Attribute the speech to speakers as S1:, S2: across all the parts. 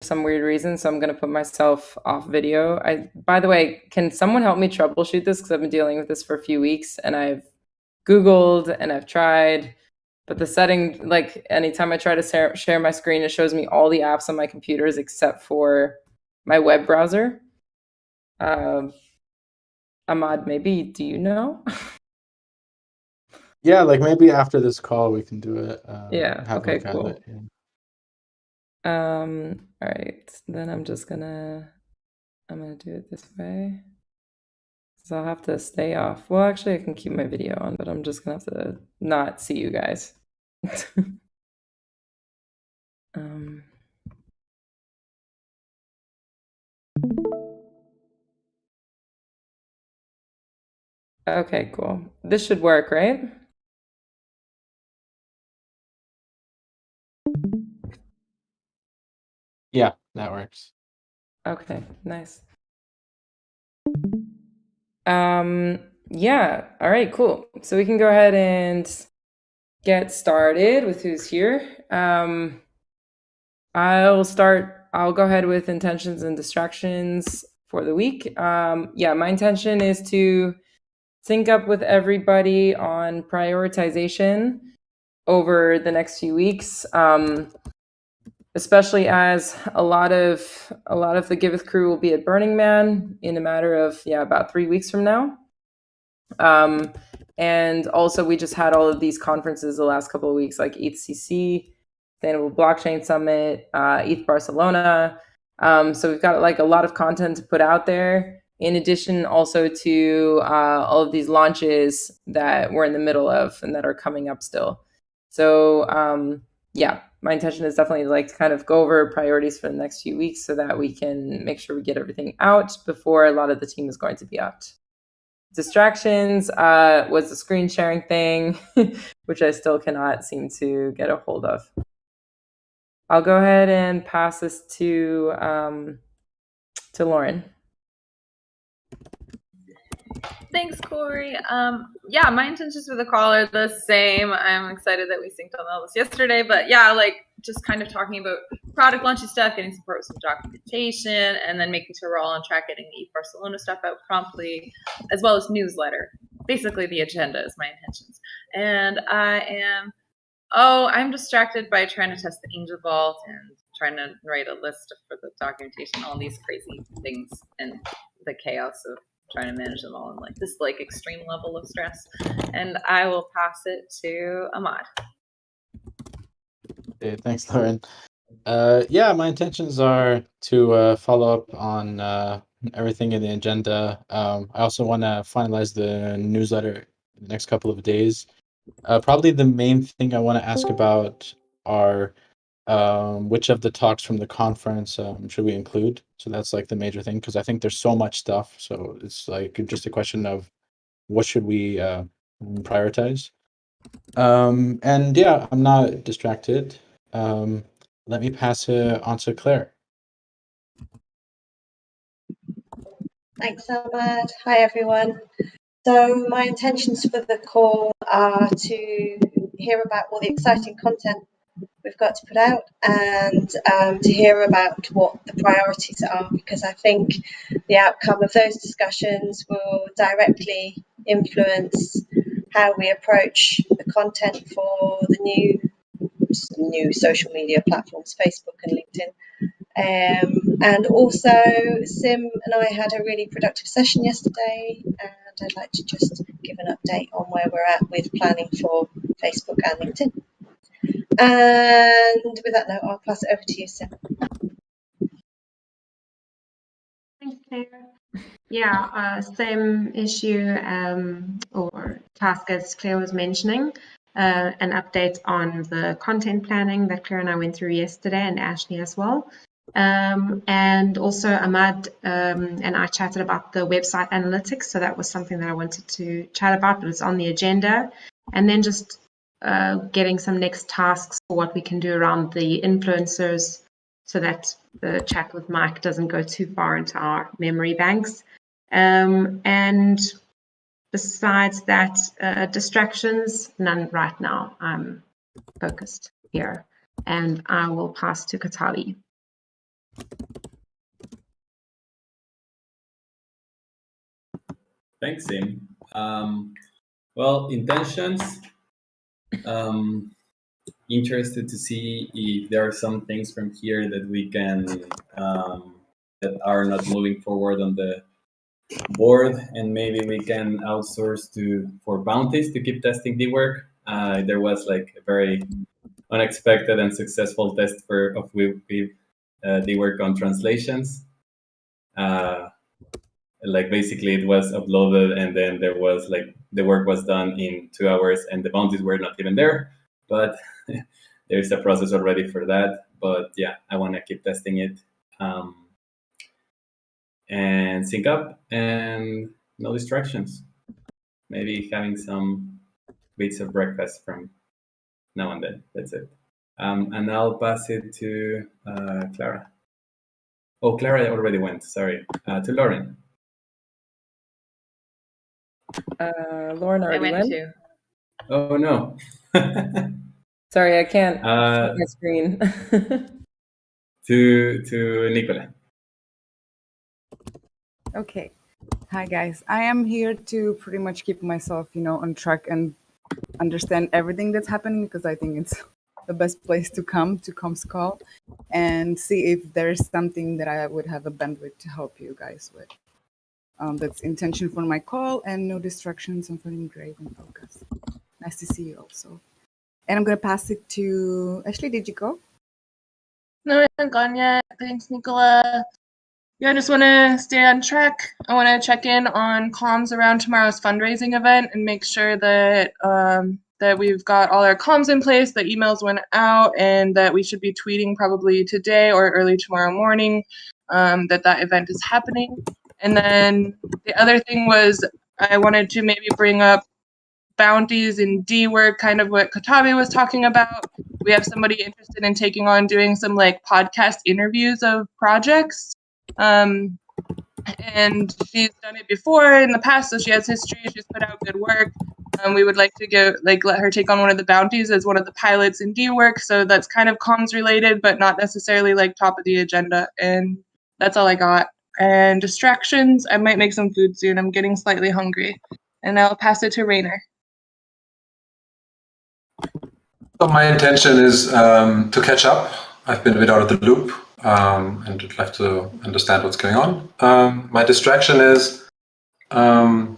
S1: some weird reason, so I'm going to put myself off video. By the way, can someone help me troubleshoot this? Because I've been dealing with this for a few weeks, and I've Googled and I've tried, but the setting, like anytime I try to share my screen, it shows me all the apps on my computers except for my web browser. Ahmad, maybe, do you know?
S2: Yeah, like maybe after this call we can do it.
S1: Yeah,
S2: Have a
S1: okay,
S2: look at
S1: cool.
S2: it. Yeah.
S1: All right, then I'm gonna do it this way. So I'll have to stay off. Well, actually, I can keep my video on, but I'm just gonna have to not see you guys. um, okay, cool. This should work, right?
S2: Yeah, that works.
S1: Okay, nice. Yeah, all right, cool. So we can go ahead and get started with who's here. I'll go ahead with intentions and distractions for the week. Yeah, my intention is to sync up with everybody on prioritization over the next few weeks, especially as a lot of the Giveth crew will be at Burning Man in a matter of about 3 weeks from now. And also we just had all of these conferences the last couple of weeks, like ETHCC, Sustainable Blockchain Summit, ETH Barcelona. So we've got like a lot of content to put out there. In addition, also to all of these launches that we're in the middle of and that are coming up still. So yeah, my intention is definitely like to kind of go over priorities for the next few weeks so that we can make sure we get everything out before a lot of the team is going to be out. Distractions was the screen sharing thing, which I still cannot seem to get a hold of. I'll go ahead and pass this to Lauren.
S3: Thanks, Corey. Yeah, my intentions for the call are the same. I'm excited that we synced on all this yesterday, but yeah, like just kind of talking about product launching stuff, getting support with some documentation, and then making sure we're all on track getting the ETH Barcelona stuff out promptly, as well as newsletter. Basically, the agenda is my intentions. And I'm distracted by trying to test the Angel Vault and trying to write a list for the documentation, all these crazy things, and the chaos of trying to manage them all in like this like extreme level of stress. And I will pass it to Ahmad.
S2: Okay, thanks, Lauren. Yeah, my intentions are to follow up on everything in the agenda. I also want to finalize the newsletter in the next couple of days. Probably the main thing I want to ask about are which of the talks from the conference should we include? So that's like the major thing, because I think there's so much stuff. So it's like just a question of what should we prioritize. And yeah, I'm not distracted. Let me pass it on to Claire.
S4: Thanks, Ahmad. Hi, everyone. So my intentions for the call are to hear about all the exciting content we've got to put out and to hear about what the priorities are, because I think the outcome of those discussions will directly influence how we approach the content for the new social media platforms, Facebook and LinkedIn. And also, Sim and I had a really productive session yesterday, and I'd like to just give an update on where we're at with planning for Facebook and LinkedIn. And with that note, I'll pass it over to you, Sim.
S5: Thanks, Claire. Yeah, same issue or task as Claire was mentioning. An update on the content planning that Claire and I went through yesterday, and Ashley as well. And also Ahmad and I chatted about the website analytics. So that was something that I wanted to chat about, but it's on the agenda. And then just getting some next tasks for what we can do around the influencers so that the chat with Mike doesn't go too far into our memory banks. And besides that, distractions, none right now. I'm focused here. And I will pass to Katawi.
S6: Thanks, Sim. Well, intentions. Interested to see if there are some things from here that we can that are not moving forward on the board, and maybe we can outsource for bounties to keep testing the work. There was like a very unexpected and successful test of the work on translations. Like basically it was uploaded and then there was like the work was done in 2 hours and the bounties were not even there, but there's a process already for that. But yeah, I want to keep testing it and sync up and no distractions. Maybe having some bits of breakfast from now and then. That's it. And I'll pass it to Clara. Oh, Clara already went, sorry. To Lauren.
S1: Lauren
S3: I
S1: already
S3: went
S1: went.
S3: too.
S6: Oh no.
S1: Sorry, I can't see my screen.
S6: to Nicola.
S7: Okay. Hi, guys. I am here to pretty much keep myself, on track and understand everything that's happening, because I think it's the best place to come to Comms Call and see if there's something that I would have a bandwidth to help you guys with. That's intention for my call and no distractions. I'm feeling great and focused. Nice to see you also. And I'm going to pass it to Ashley. Did you go?
S8: No, I haven't gone yet. Thanks, Nicola. Yeah, I just want to stay on track. I want to check in on comms around tomorrow's fundraising event and make sure that that we've got all our comms in place, that emails went out, and that we should be tweeting probably today or early tomorrow morning that event is happening. And then the other thing was I wanted to maybe bring up bounties and D work, kind of what Katabe was talking about. We have somebody interested in taking on doing some like podcast interviews of projects. And she's done it before in the past, so she has history. She's put out good work. We would like to let her take on one of the bounties as one of the pilots in D work. So that's kind of comms related, but not necessarily like top of the agenda. And that's all I got. And distractions, I might make some food soon. I'm getting slightly hungry. And I'll pass it to Rainer.
S9: So my intention is to catch up. I've been a bit out of the loop and would like to understand what's going on. My distraction is I'm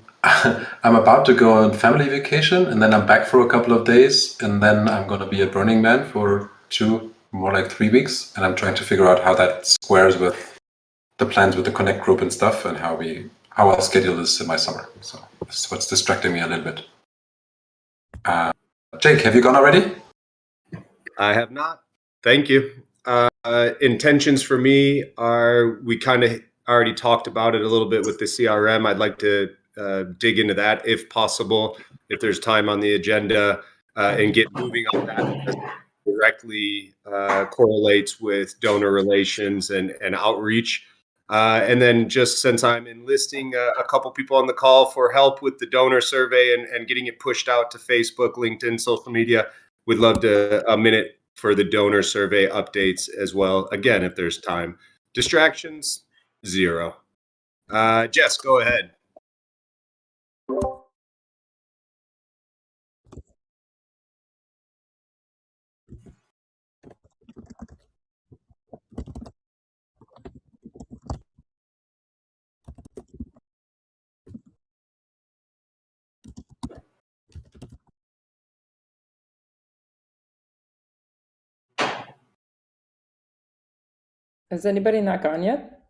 S9: about to go on family vacation, and then I'm back for a couple of days, and then I'm going to be at Burning Man for 3 weeks, and I'm trying to figure out how that squares with the plans with the Connect group and stuff, and how I'll schedule this in my summer. So that's what's distracting me a little bit. Jake, have you gone already?
S10: I have not. Thank you. Intentions for me are, we kind of already talked about it a little bit with the CRM. I'd like to dig into that if possible, if there's time on the agenda, and get moving on that, because it directly correlates with donor relations and outreach. And then just since I'm enlisting a couple people on the call for help with the donor survey and getting it pushed out to Facebook, LinkedIn, social media, we'd love a minute for the donor survey updates as well. Again, if there's time. Distractions, 0. Jess, go ahead.
S1: Has anybody not gone yet?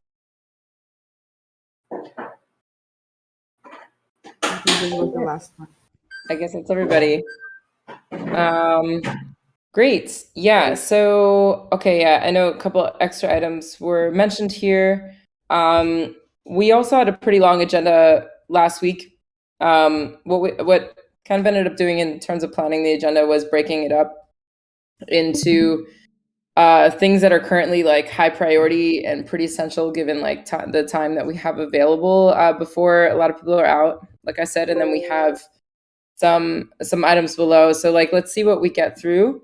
S7: I think this was the last one.
S1: I guess it's everybody. Great. Yeah. So, okay. Yeah, I know a couple extra items were mentioned here. We also had a pretty long agenda last week. What kind of ended up doing in terms of planning the agenda was breaking it up into things that are currently like high priority and pretty essential given like the time that we have available before a lot of people are out, like I said, and then we have some items below. So like, let's see what we get through.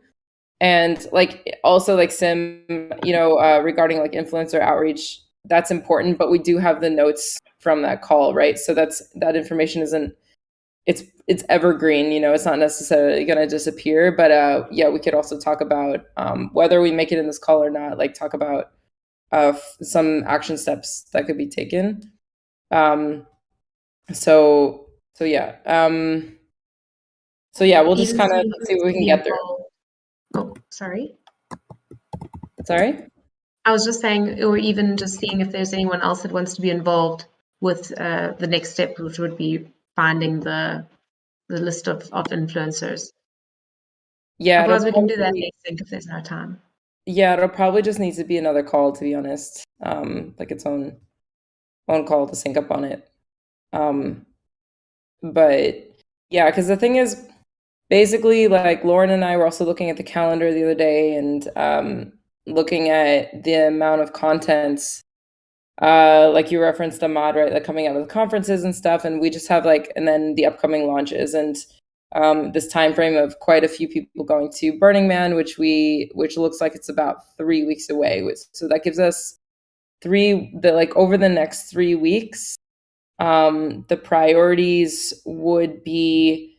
S1: And like also like Sim, regarding like influencer outreach, that's important, but we do have the notes from that call, right? So that information isn't, it's evergreen, it's not necessarily going to disappear. But yeah, we could also talk about whether we make it in this call or not, like talk about some action steps that could be taken. So yeah. So yeah, we'll just kind of see what we can get through.
S5: Oh, sorry.
S1: Sorry?
S5: I was just saying, or even just seeing if there's anyone else that wants to be involved with the next step, which would be finding the list of influencers.
S1: Yeah.
S5: Otherwise, we can do that next week if there's no time.
S1: Yeah, it'll probably just need to be another call, to be honest. Like its own call to sync up on it. But yeah, because the thing is, basically, like Lauren and I were also looking at the calendar the other day and looking at the amount of content, like you referenced, Ahmad, right? Like coming out of the conferences and stuff, and we just have and then the upcoming launches and this time frame of quite a few people going to Burning Man, which looks like it's about 3 weeks away. So that gives us over the next 3 weeks. The priorities would be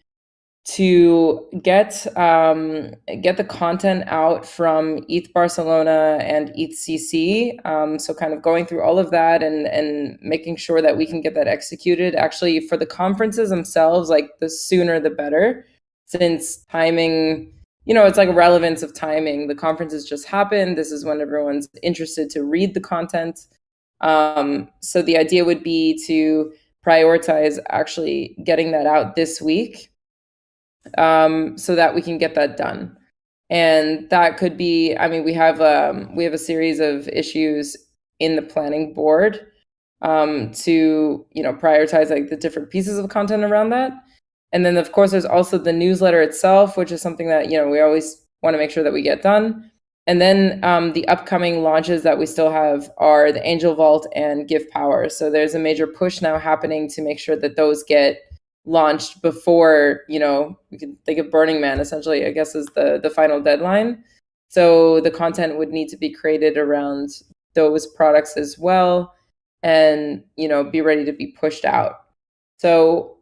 S1: to get the content out from ETH Barcelona and ETHCC. So kind of going through all of that and making sure that we can get that executed. Actually, for the conferences themselves, like the sooner the better, since timing, it's like relevance of timing. The conferences just happened. This is when everyone's interested to read the content. So the idea would be to prioritize actually getting that out this week, so that we can get that done. And that could be, we have a series of issues in the planning board to prioritize like the different pieces of content around that. And then of course there's also the newsletter itself, which is something that we always want to make sure that we get done. And then the upcoming launches that we still have are the Angel Vault and Give Power. So there's a major push now happening to make sure that those get launched before, we can think of Burning Man essentially, I guess, is the final deadline. So the content would need to be created around those products as well and, be ready to be pushed out. So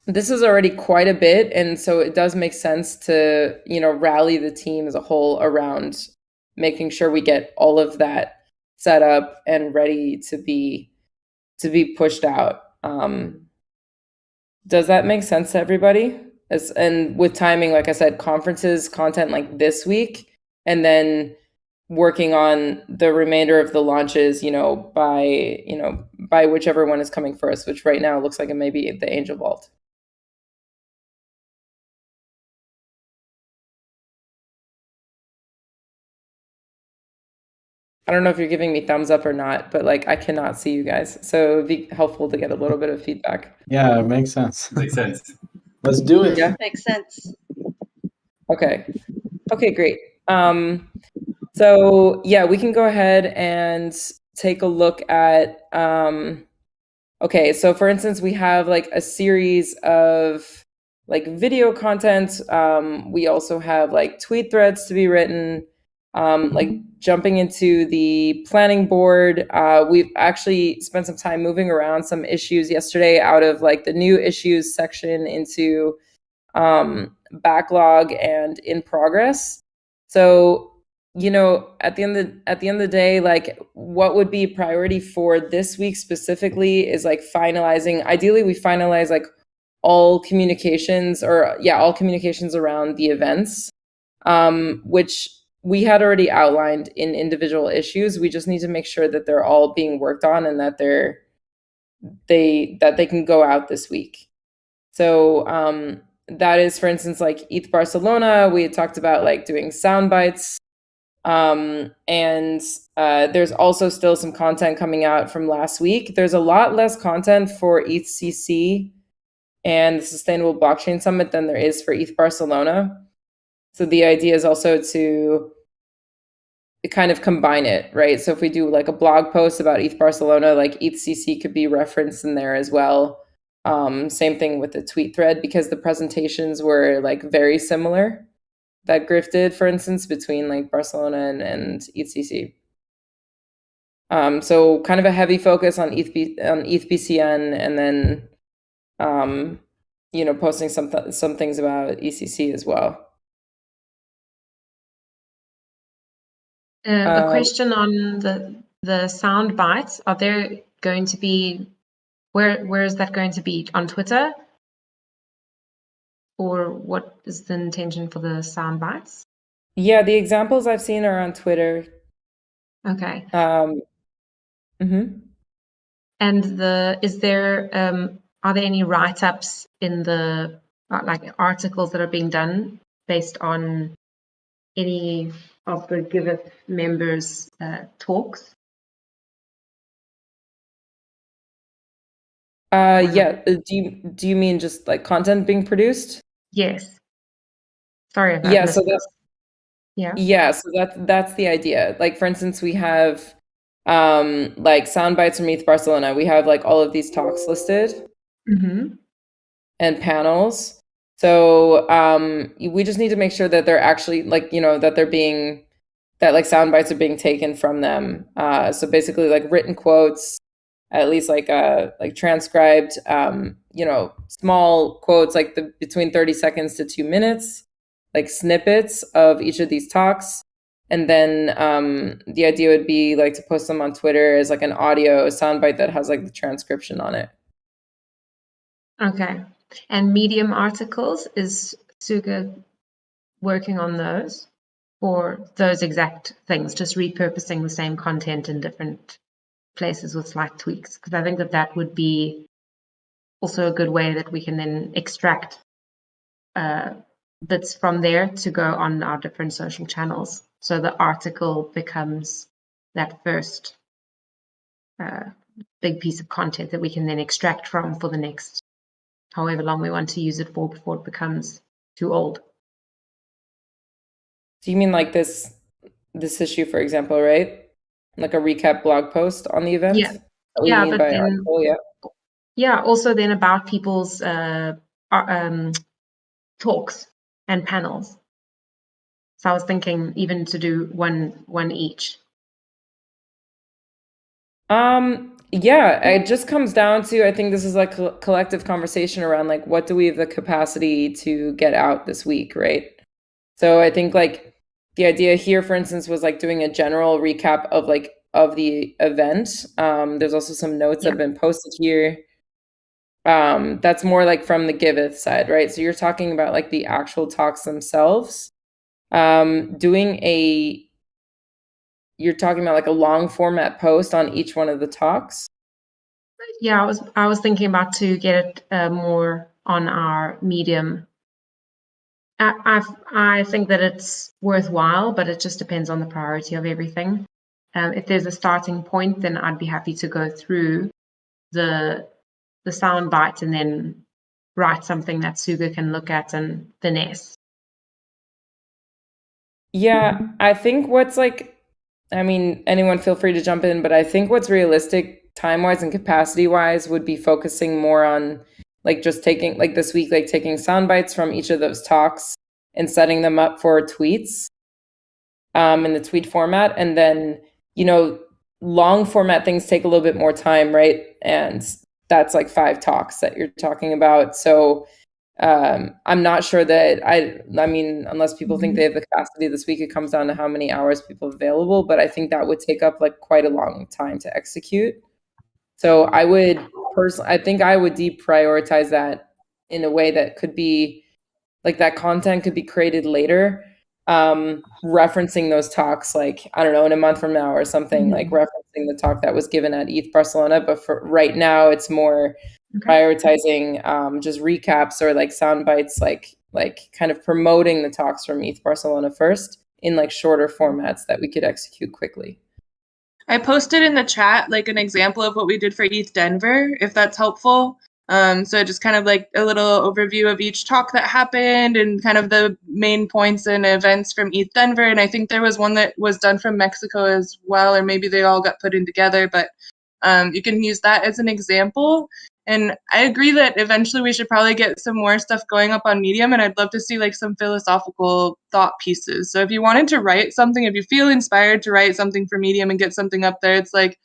S1: this is already quite a bit. And so it does make sense to, rally the team as a whole around making sure we get all of that set up and ready to be pushed out. Does that make sense to everybody? And with timing, like I said, conferences, content like this week, and then working on the remainder of the launches, by whichever one is coming first, which right now looks like it may be the Angel Vault. I don't know if you're giving me thumbs up or not, but I cannot see you guys. So it'd be helpful to get a little bit of feedback.
S2: Yeah, it makes sense.
S6: Makes sense.
S2: Let's do it.
S1: Yeah.
S4: Makes sense.
S1: Okay, great. So yeah, we can go ahead and take a look at, okay, so for instance, we have a series of video content. We also have tweet threads to be written. Jumping into the planning board, we've actually spent some time moving around some issues yesterday out of the new issues section into backlog and in progress. So at the end of the day, what would be priority for this week specifically is finalizing. Ideally, we finalize all communications around the events, which we had already outlined in individual issues. We just need to make sure that they're all being worked on and that they can go out this week. So that is, for instance, ETH Barcelona. We had talked about doing sound bites. And there's also still some content coming out from last week. There's a lot less content for ETHCC and the Sustainable Blockchain Summit than there is for ETH Barcelona. So the idea is also to kind of combine it, right? So if we do a blog post about ETH Barcelona, ETHCC could be referenced in there as well. Same thing with the tweet thread, because the presentations were very similar that Griff did, for instance, between Barcelona and ETHCC. So kind of a heavy focus on ETH BCN, and then posting some things about ECC as well.
S5: A question on the sound bites. Are there going to be where is that going to be, on Twitter? Or what is the intention for the sound bites?
S1: Yeah, the examples I've seen are on Twitter.
S5: Okay.
S1: Mm-hmm.
S5: And are there any write-ups in the like articles that are being done based on any of the Giveth members' talks?
S1: Yeah. Do you mean just like content being produced?
S5: Yes. Sorry if I
S1: Yeah.
S5: missed
S1: So
S5: this. Yeah.
S1: Yeah. So that's the idea. Like, for instance, we have like sound bites from ETH Barcelona. We have like all of these talks listed
S5: Mm-hmm.
S1: and panels. So we just need to make sure that they're actually like, that like sound bites are being taken from them. So basically like written quotes, at least like transcribed, small quotes, like between 30 seconds to 2 minutes, like snippets of each of these talks. And then the idea would be like to post them on Twitter as like an audio soundbite that has like the transcription on it.
S5: Okay. And Medium articles, is Suga working on those, or those exact things, just repurposing the same content in different places with slight tweaks? Because I think that would be also a good way that we can then extract bits from there to go on our different social channels. So the article becomes that first big piece of content that we can then extract from for the next however long we want to use it for before it becomes too old.
S1: Do you mean like this issue, for example, right? Like a recap blog post on the event?
S5: Yeah.
S1: What you mean by article, yeah.
S5: Yeah, also then about people's talks and panels. So I was thinking even to do one each.
S1: Yeah, it just comes down to, I think this is like a collective conversation around like, what do we have the capacity to get out this week, right? So I think like the idea here, for instance, was like doing a general recap of the event. There's also some notes that have been posted here. That's more like from the Giveth side, right? So you're talking about like the actual talks themselves. You're talking about like a long format post on each one of the talks.
S5: Yeah, I was thinking about to get it more on our Medium. I think that it's worthwhile, but it just depends on the priority of everything. If there's a starting point, then I'd be happy to go through the sound bites and then write something that Suga can look at and finesse.
S1: Yeah, I think anyone feel free to jump in, but I think what's realistic time-wise and capacity-wise would be focusing more on like just taking, like this week, like taking sound bites from each of those talks and setting them up for tweets in the tweet format. And then, long format things take a little bit more time, right? And that's like 5 talks that you're talking about. So I'm not sure that unless people think they have the capacity this week, it comes down to how many hours people have available. But I think that would take up like quite a long time to execute. So I think I would deprioritize that in a way that could be like that content could be created later, referencing those talks, like, I don't know, in a month from now or something, like referencing the talk that was given at ETH Barcelona. But for right now, it's more prioritizing just recaps or like sound bites, like kind of promoting the talks from ETH Barcelona first in like shorter formats that we could execute quickly.
S8: I posted in the chat like an example of what we did for ETH Denver, if that's helpful. So just kind of like a little overview of each talk that happened and kind of the main points and events from ETH Denver. And I think there was one that was done from Mexico as well, or maybe they all got put in together. But You can use that as an example. And I agree that eventually we should probably get some more stuff going up on Medium, and I'd love to see like some philosophical thought pieces. So if you wanted to write something, if you feel inspired to write something for Medium and get something up there, it's like,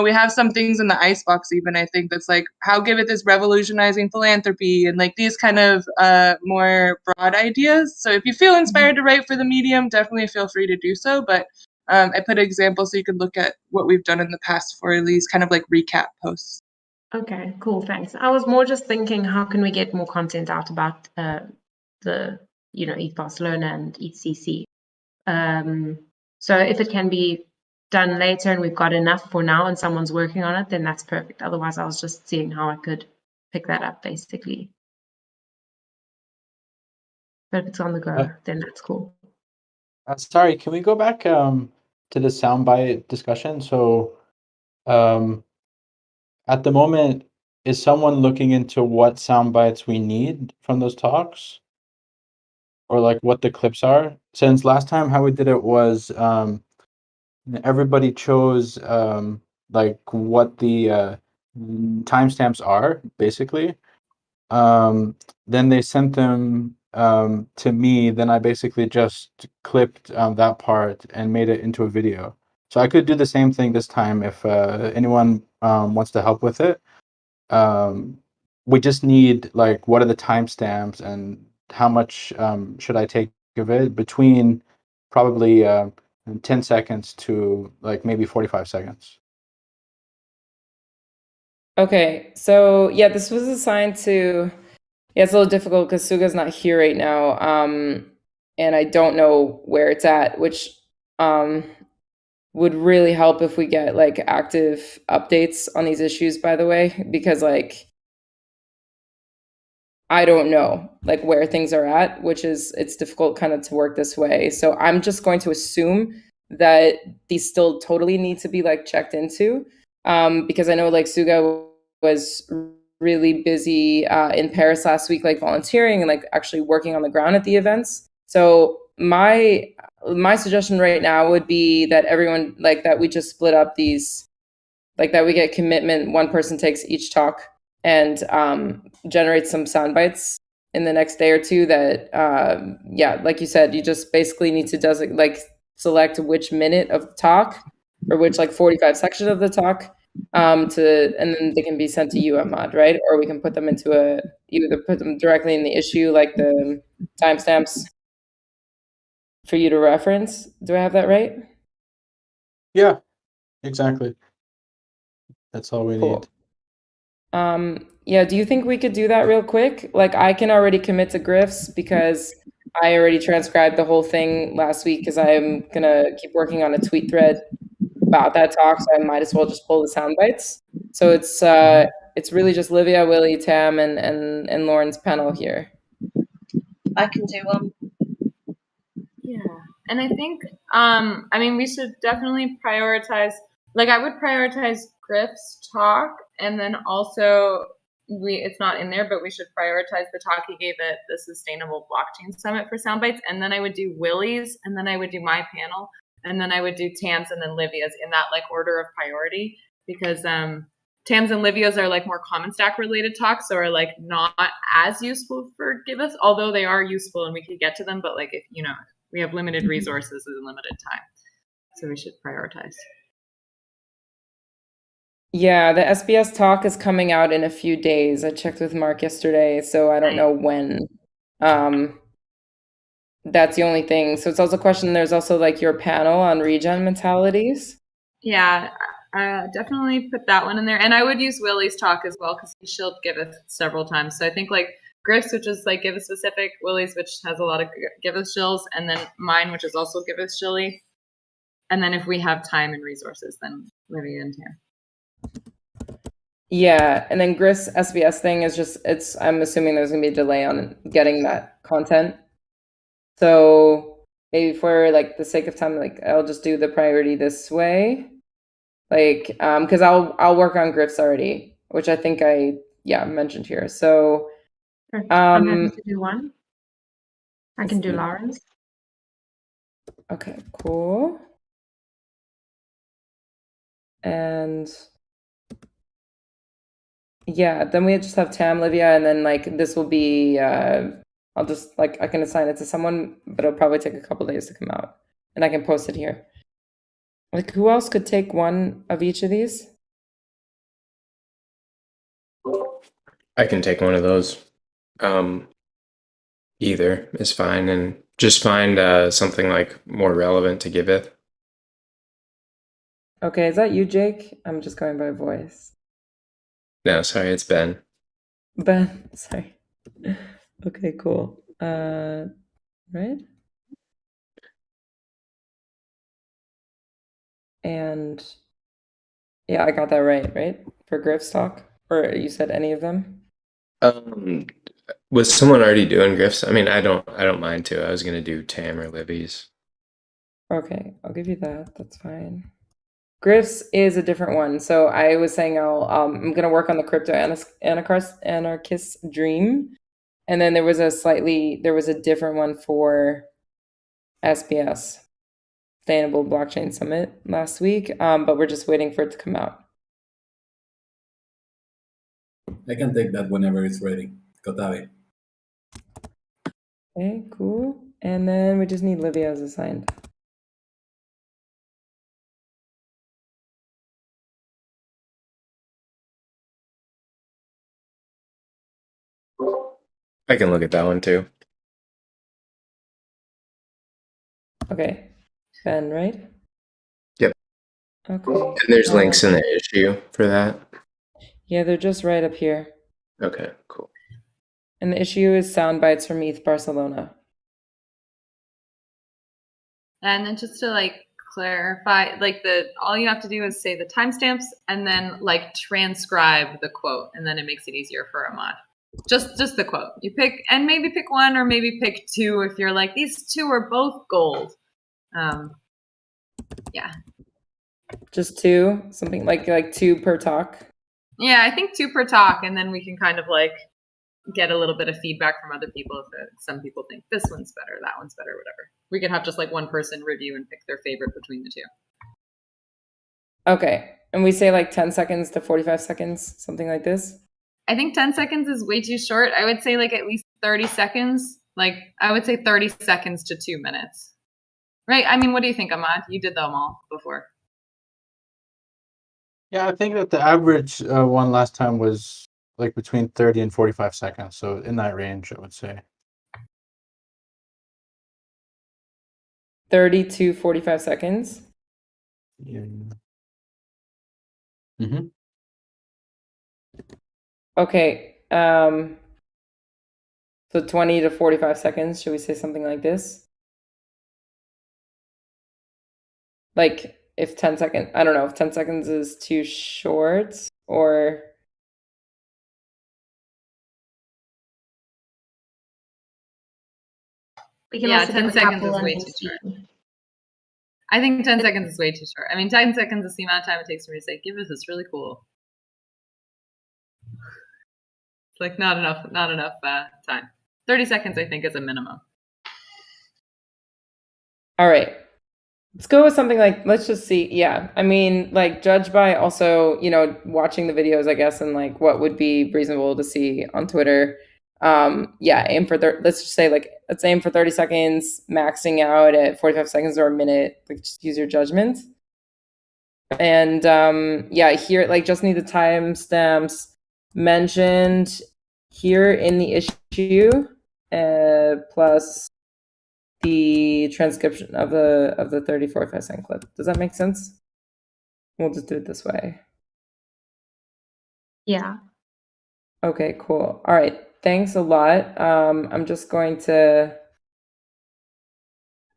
S8: we have some things in the icebox even, I think, that's like how Giveth is revolutionizing philanthropy and like these kind of more broad ideas. So if you feel inspired to write for the Medium, definitely feel free to do so. But I put examples so you could look at what we've done in the past for these kind of like recap posts.
S5: Okay, cool, thanks. I was more just thinking, how can we get more content out about the, ETH Barcelona and ETHCC? So if it can be done later and we've got enough for now and someone's working on it, then that's perfect. Otherwise, I was just seeing how I could pick that up, basically. But if it's on the go, then that's cool.
S2: Sorry, can we go back to the soundbite discussion? So, at the moment, is someone looking into what sound bites we need from those talks? Or like what the clips are? Since last time how we did it was everybody chose like what the timestamps are, basically. Then they sent them to me, then I basically just clipped that part and made it into a video. So I could do the same thing this time if anyone wants to help with it. We just need like what are the timestamps and how much should I take of it between probably 10 seconds to like maybe 45 seconds.
S1: Okay, so yeah, this was assigned to. Yeah, it's a little difficult because Suga's not here right now, and I don't know where it's at, which would really help if we get like active updates on these issues, by the way, because like I don't know like where things are at, which is it's difficult kind of to work this way. So I'm just going to assume that these still totally need to be like checked into, because I know like Suga was really busy in Paris last week, like volunteering and like actually working on the ground at the events. So my suggestion right now would be that everyone like that we just split up these, like that we get commitment. One person takes each talk and generates some sound bites in the next day or two. That yeah, like you said, you just basically need to like select which minute of the talk or which like 45 section of the talk and then they can be sent to you, Ahmad, right? Or we can put them into either put them directly in the issue, like the timestamps for you to reference. Do I have that right?
S2: Yeah, exactly. That's all we
S1: Cool.
S2: need.
S1: Yeah, do you think we could do that real quick? Like I can already commit to Griff's because I already transcribed the whole thing last week because I'm gonna keep working on a tweet thread about that talk, so I might as well just pull the sound bites. So it's really just Livia, Willie, Tam, and Lauren's panel here.
S4: I can do one.
S3: Yeah, and I think I mean we should definitely prioritize. Like I would prioritize Griff's talk, and then also it's not in there, but we should prioritize the talk he gave at the Sustainable Blockchain Summit for Soundbites, and then I would do Willie's, and then I would do my panel, and then I would do Tam's, and then Livia's in that like order of priority, because Tam's and Livia's are like more common stack related talks, so are like not as useful for Giveth, although they are useful and we could get to them, but like if we have limited resources and limited time, so we should prioritize.
S1: Yeah, the SBS talk is coming out in a few days. I checked with Mark yesterday, so I don't know when. That's the only thing. So it's also a question. There's also like your panel on regen mentalities.
S3: Yeah, definitely put that one in there. And I would use Willie's talk as well because he shilled Giveth several times. So I think like Griff's, which is like Giveth specific, Willie's, which has a lot of Giveth shills, and then mine, which is also Giveth shilly. And then if we have time and resources, then Livia and Tam.
S1: Yeah, and then Griff's SBS thing is just I'm assuming there's gonna be a delay on getting that content. So maybe for like the sake of time, like I'll just do the priority this way. Like because I'll work on Griff's already, which I think I mentioned here. So
S5: I'm happy to do one. I can do Lauren's.
S1: Okay, cool. And Yeah, then we just have Tam, Livia, and then like this will be I'll just like I can assign it to someone, but it'll probably take a couple days to come out. And I can post it here. Like who else could take one of each of these?
S11: I can take one of those. Either is fine, and just find something like more relevant to Giveth.
S1: Okay, is that you, Jake? I'm just going by voice.
S11: No, sorry, it's Ben.
S1: Ben, sorry. Okay, cool. Right? And yeah, I got that right? For Griff talk? Or you said any of them?
S11: Was someone already doing Griff's? I mean, I don't mind too. I was gonna do Tam or Libby's.
S1: Okay, I'll give you that. That's fine. Griff's is a different one. So I was saying I'm gonna work on the crypto anarchist dream, and then there was a different one for SBS, Sustainable Blockchain Summit last week. But we're just waiting for it to come out.
S6: I can take that whenever it's ready. Kotabe.
S1: Okay, cool. And then we just need Livia as assigned.
S11: I can look at that one too.
S1: Okay, Ben, right?
S11: Yep.
S1: Okay.
S11: And there's links in the issue for that.
S1: Yeah, they're just right up here.
S11: Okay, cool.
S1: And the issue is sound bites from ETH Barcelona.
S3: And then just to like clarify, like all you have to do is say the timestamps and then like transcribe the quote, and then it makes it easier for Ahmad. Just the quote. You pick, and maybe pick one or maybe pick two if you're like, these two are both gold. Yeah.
S1: Just two, something like two per talk.
S3: Yeah, I think two per talk, and then we can kind of like get a little bit of feedback from other people. If some people think this one's better, that one's better, whatever. We could have just like one person review and pick their favorite between the two.
S1: Okay, and we say like 10 seconds to 45 seconds, something like this.
S3: I think 10 seconds is way too short. I would say like at least 30 seconds. Like I would say 30 seconds to 2 minutes. Right? I mean, what do you think, Ahmad? You did them all before.
S2: Yeah, I think that the average one last time was like between 30 and 45 seconds. So in that range, I would say.
S1: 30 to 45 seconds.
S2: Yeah. Mm-hmm.
S1: Okay. So 20 to 45 seconds. Should we say something like this? Like if 10 seconds, I don't know if 10 seconds is too short or.
S5: We can
S3: Yeah,
S5: also
S3: 10
S5: do a
S3: seconds
S5: couple
S3: is way
S5: in
S3: too short.
S5: between.
S3: I think 10 seconds is way too short. I mean, 10 seconds is the amount of time it takes for me to say, Giveth is really cool. It's like not enough time. 30 seconds, I think, is a minimum.
S1: All right. Let's go with something like, let's just see. Yeah. I mean, like judge by also, watching the videos, I guess, and like what would be reasonable to see on Twitter. Yeah, aim for, let's just say like, let's aim for 30 seconds, maxing out at 45 seconds or a minute. Like just use your judgment. And yeah, here, like just need the timestamps mentioned here in the issue, plus the transcription of the 30-45 second clip. Does that make sense? We'll just do it this way.
S5: Yeah.
S1: Okay, cool. All right. Thanks a lot. I'm just going to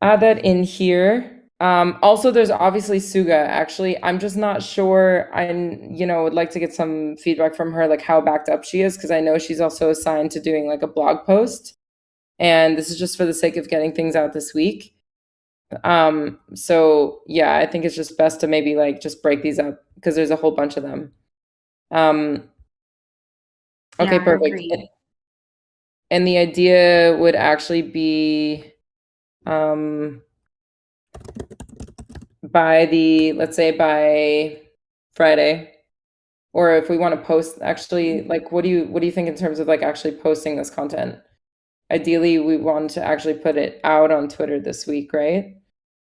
S1: add that in here. Also, there's obviously Suga. Actually, I'm just not sure. I would like to get some feedback from her, like how backed up she is, because I know she's also assigned to doing like a blog post. And this is just for the sake of getting things out this week. So yeah, I think it's just best to maybe like just break these up because there's a whole bunch of them. Okay,
S5: Yeah,
S1: perfect. And the idea would actually be let's say by Friday, or if we want to post actually, like, what do you think in terms of like actually posting this content? Ideally, we want to actually put it out on Twitter this week, right?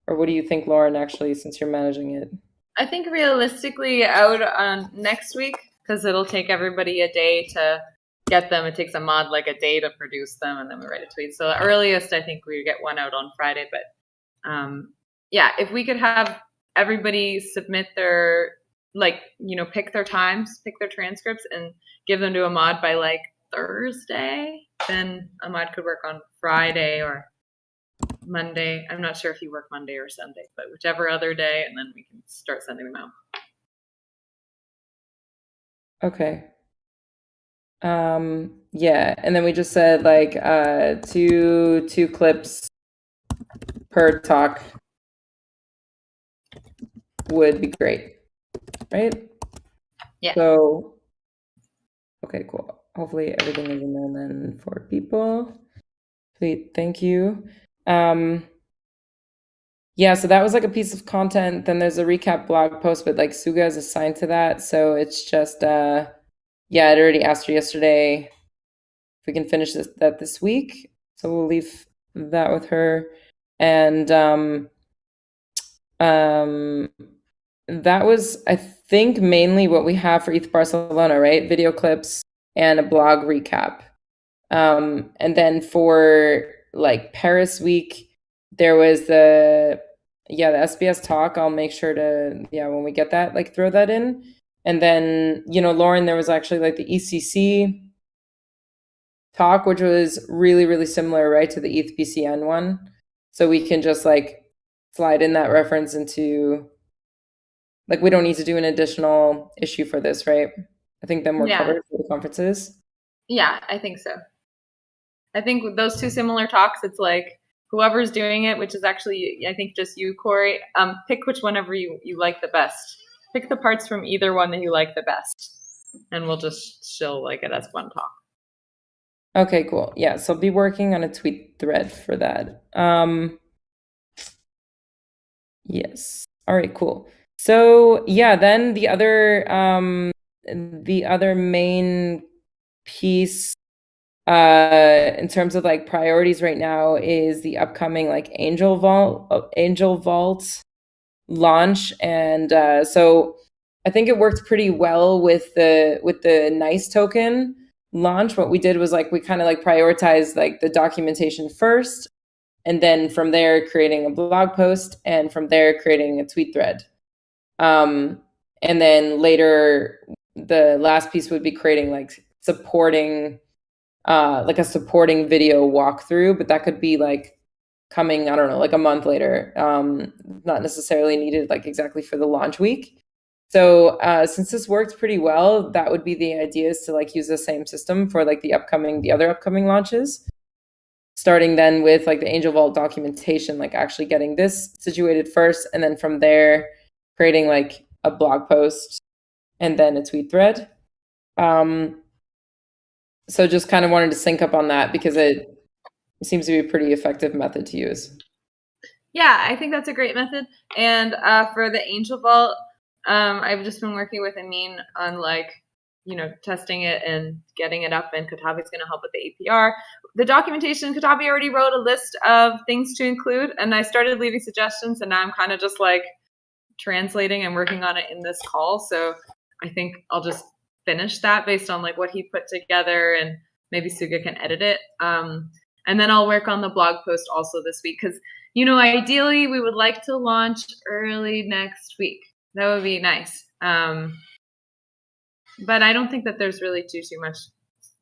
S1: Or what do you think, Lauren, actually, since you're managing it?
S3: I think realistically out on next week, because it'll take everybody a day to get them. It takes a mod like a day to produce them, and then we write a tweet. So the earliest, I think we get one out on Friday. But yeah, if we could have everybody submit their, like, pick their times, pick their transcripts, and give them to a mod by like Thursday, then a mod could work on Friday or Monday. I'm not sure if you work Monday or Sunday, but whichever other day, and then we can start sending them out.
S1: Okay. Yeah, and then we just said like two clips per talk would be great, right?
S3: Yeah.
S1: So, okay, cool. Hopefully everything is in there then for people. Sweet, thank you. Yeah, so that was like a piece of content. Then there's a recap blog post, but like Suga is assigned to that. So it's just yeah, I'd already asked her yesterday if we can finish that this week. So we'll leave that with her. And that was, I think, mainly what we have for ETH Barcelona, right? Video clips and a blog recap. And then for like Paris week, there was the SBS talk. I'll make sure to, when we get that, like throw that in. And then, Lauren, there was actually like the ECC talk, which was really, really similar, right, to the ETH BCN one. So we can just like slide in that reference into, like, we don't need to do an additional issue for this, right? I think then we're covered for the conferences.
S3: Yeah, I think so. I think with those two similar talks, it's like whoever's doing it, which is actually, I think, just you, Corey, pick which whenever you like the best. Pick the parts from either one that you like the best. And we'll just shill like it as one talk.
S1: Okay, cool. Yeah, so I'll be working on a tweet thread for that. Yes. All right, cool. So yeah, then the other main piece in terms of like priorities right now is the upcoming like Angel Vault launch. And so I think it worked pretty well with the NICE token launch. What we did was like we kind of like prioritized like the documentation first, and then from there creating a blog post, and from there creating a tweet thread. And then later the last piece would be creating like supporting like a supporting video walkthrough, but that could be like coming, I don't know, like a month later. Not necessarily needed like exactly for the launch week. So since this worked pretty well, that would be the idea, is to like use the same system for like the other upcoming launches. Starting then with like the Angel Vault documentation, like actually getting this situated first, and then from there creating like a blog post and then a tweet thread. So just kind of wanted to sync up on that because it seems to be a pretty effective method to use.
S3: Yeah, I think that's a great method. And for the Angel Vault, I've just been working with Amin on like, testing it and getting it up, and Katavi's going to help with the APR. The documentation, Katavi already wrote a list of things to include, and I started leaving suggestions, and now I'm kind of just like translating and working on it in this call. So I think I'll just finish that based on like what he put together, and maybe Suga can edit it. And then I'll work on the blog post also this week, because, ideally we would like to launch early next week. That would be nice. But I don't think that there's really too much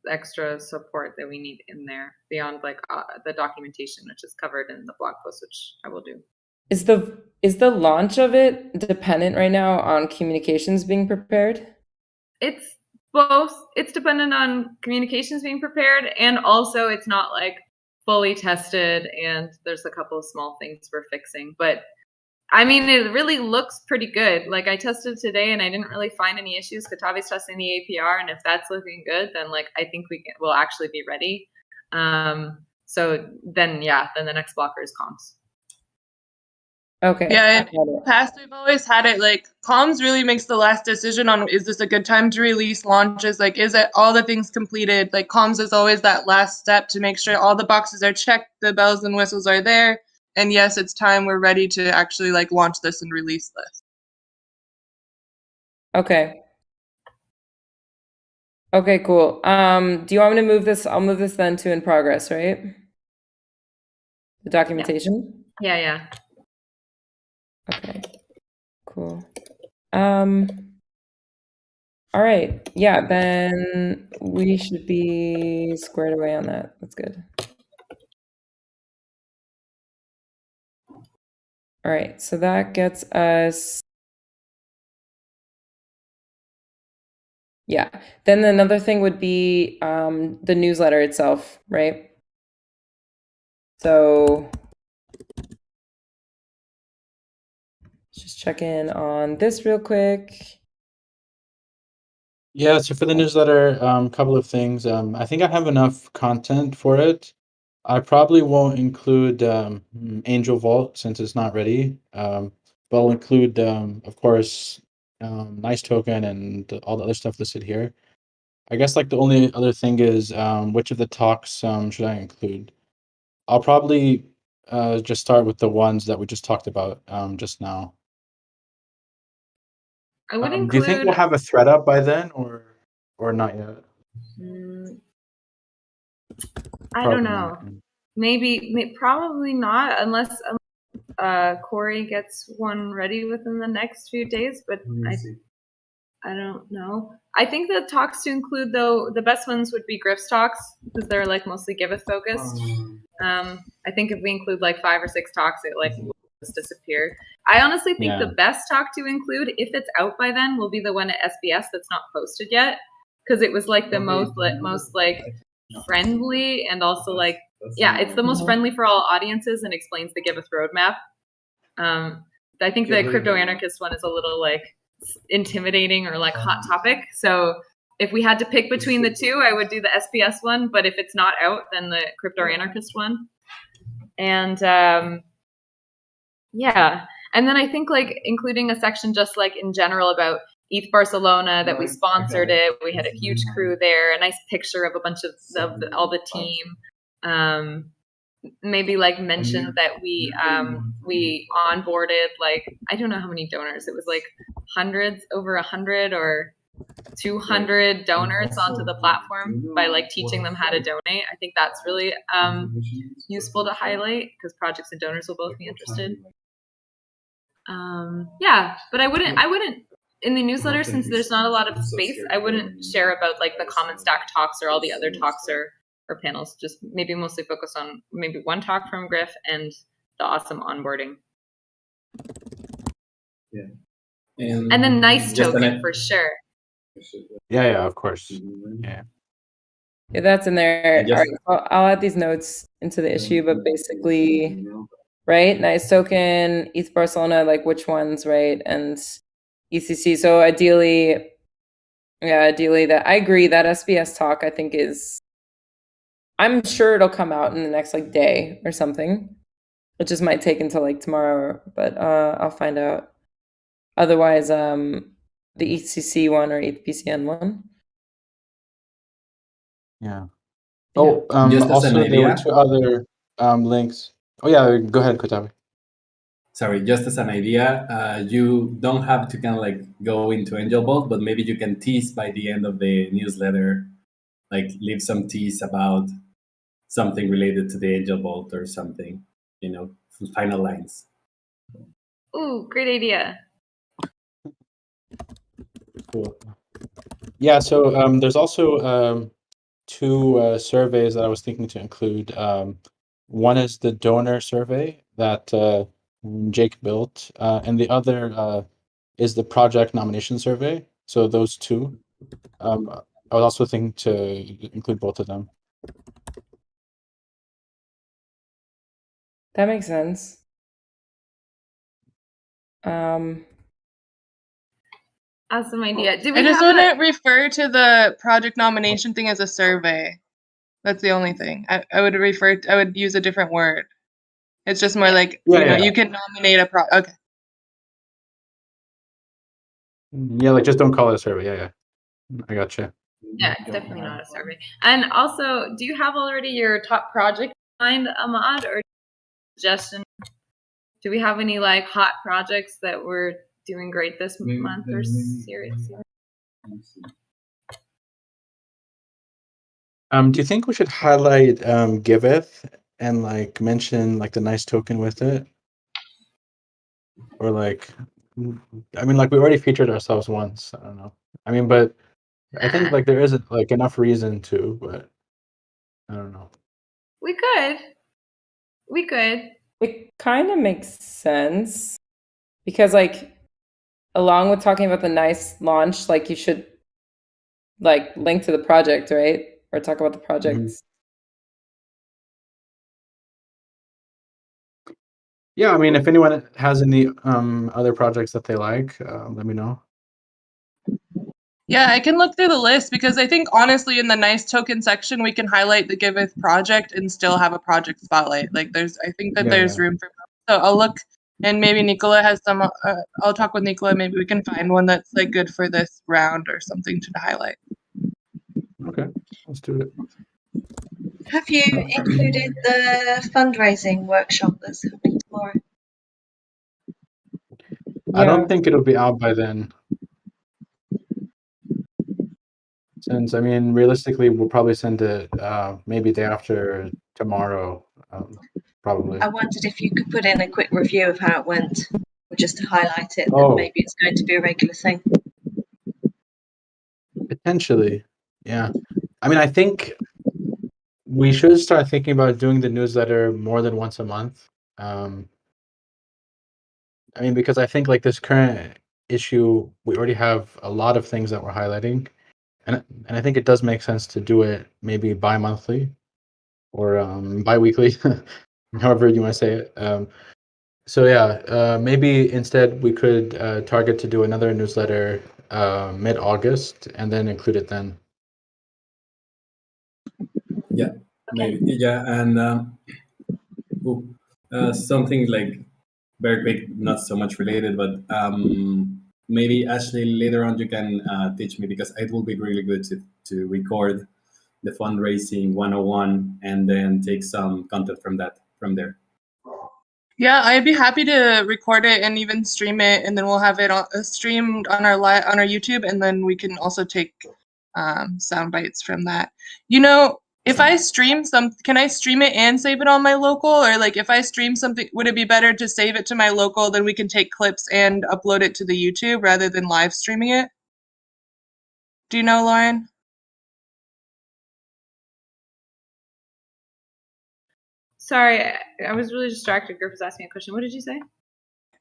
S3: extra support that we need in there beyond like the documentation, which is covered in the blog post, which I will do.
S1: Is the launch of it dependent right now on communications being prepared?
S3: It's both. It's dependent on communications being prepared, and also it's not like fully tested, and there's a couple of small things we're fixing. But I mean, it really looks pretty good. Like I tested today and I didn't really find any issues. Katavi's testing the APR, and if that's looking good, then like I think we'll actually be ready. So then the next blocker is comms.
S1: Okay.
S8: Yeah,
S1: got
S8: in
S1: it.
S8: the past we've always had it like comms really makes the last decision on is this a good time to release launches, like is it all the things completed, like comms is always that last step to make sure all the boxes are checked, the bells and whistles are there, and yes, it's time, we're ready to actually like launch this and release this.
S1: Okay. Okay, cool. Do you want me to move this? I'll move this then to in progress, right? The documentation?
S3: Yeah.
S1: Okay. Cool. All right. Yeah, then we should be squared away on that. That's good. All right, so that gets us. Yeah. Then another thing would be the newsletter itself, right? So let's just check in on this real quick.
S2: Yeah, so for the newsletter, couple of things. I think I have enough content for it. I probably won't include Angel Vault since it's not ready. But I'll include, of course, Nice Token and all the other stuff listed here. I guess like the only other thing is which of the talks should I include? I'll probably just start with the ones that we just talked about just now.
S3: I would
S2: Do you think
S3: include.
S2: we'll have a thread up by then or not yet?
S3: I
S2: Probably
S3: don't know.
S2: not.
S3: Maybe probably not unless Corey gets one ready within the next few days. But I don't know. I think the talks to include though the best ones would be Griff's talks because they're like mostly Giveth focused. I think if we include like 5 or 6 talks, it like will just disappear. I honestly think the best talk to include, if it's out by then, will be the one at SBS that's not posted yet because it was like the most like friendly and also like it's the most friendly for all audiences and explains the Giveth roadmap. I think the crypto anarchist one is a little like intimidating or like hot topic. So if we had to pick between the two, I would do the SPS one. But if it's not out, then the crypto anarchist one. And and then I think like including a section just like in general about ETH Barcelona that we sponsored it. We had a huge crew there, a nice picture of a bunch of all the team. Maybe like mention that we onboarded like I don't know how many donors. It was like hundreds, over 100 or 200 donors onto the platform by like teaching them how to donate. I think that's really useful to highlight because projects and donors will both be interested. But I wouldn't in the newsletter, since there's not a lot of space, I wouldn't share about like the Common Stack talks or all the other talks or panels. Just maybe mostly focus on maybe one talk from Griff and the awesome onboarding.
S6: Yeah.
S3: And then Nice Token for sure.
S2: Yeah, of course. Yeah,
S1: that's in there. All right, I'll add these notes into the issue, but basically, right? Nice Token, ETH Barcelona, like which ones, right? And ECC. So ideally that I agree that SBS talk I think is. I'm sure it'll come out in the next like day or something. It just might take until like tomorrow, but I'll find out. Otherwise, the ECC one or ETHPCN one.
S2: Yeah. Oh, also there were 2 other links. Oh yeah, go ahead, Kotabi.
S6: Sorry, just as an idea, you don't have to kind of like go into Angel Vault, but maybe you can tease by the end of the newsletter, like leave some tease about something related to the Angel Vault or something, final lines.
S3: Ooh, great idea.
S2: Cool. Yeah, so there's also 2 surveys that I was thinking to include. One is the donor survey that Jake built, and the other is the project nomination survey. So those 2. I was also thinking to include both of them.
S1: That makes sense.
S3: Awesome idea.
S8: I just wouldn't refer to the project nomination thing as a survey. That's the only thing. I would use a different word. It's just more like,
S2: Yeah,
S8: you can nominate a okay.
S2: Yeah, like just don't call it a survey. Yeah. I gotcha.
S3: Yeah, it's definitely not a survey. And also, do you have already your top project in mind, Ahmad, or suggestion? Do we have any like hot projects that we're doing great this month or series?
S2: Do you think we should highlight Giveth and like mention like the nice token with it? Or like, I mean, like we already featured ourselves once. I don't know. I mean, but I think like there isn't like enough reason to, but I don't know.
S3: We could.
S1: It kind of makes sense because like along with talking about the nice launch, like you should like link to the project, right? Or talk about the projects.
S2: Yeah, I mean, if anyone has any other projects that they like, let me know.
S8: Yeah, I can look through the list because I think honestly in the nice token section we can highlight the Giveth project and still have a project spotlight. Like I think that there's room for both. So I'll look, and maybe Nicola has some. I'll talk with Nicola. Maybe we can find one that's like good for this round or something to highlight.
S2: Okay, let's do it.
S4: Have you included the fundraising workshop that's happening tomorrow?
S2: I don't think it'll be out by then. Since, I mean, realistically, we'll probably send it maybe day after tomorrow, probably.
S4: I wondered if you could put in a quick review of how it went, or just to highlight it, that
S2: Oh.
S4: maybe it's going to be a regular thing.
S2: Potentially, yeah. I mean, I think we should start thinking about doing the newsletter more than once a month. I mean, because I think like this current issue, we already have a lot of things that we're highlighting, and I think it does make sense to do it maybe bi-monthly or bi-weekly, however you want to say it. So yeah, maybe instead we could target to do another newsletter mid-August and then include it then.
S6: Yeah, maybe. Yeah, and something like very quick, not so much related, but maybe Ashley later on you can teach me, because it will be really good to record the fundraising 101 and then take some content from there.
S8: Yeah, I'd be happy to record it and even stream it, and then we'll have it streamed on our on our YouTube, and then we can also take sound bites from that. If I stream can I stream it and save it on my local? Or like if I stream something, would it be better to save it to my local, then we can take clips and upload it to the YouTube rather than live streaming it? Do you know, Lauren?
S3: Sorry, I was really distracted. Griff was asking a question. What did you say?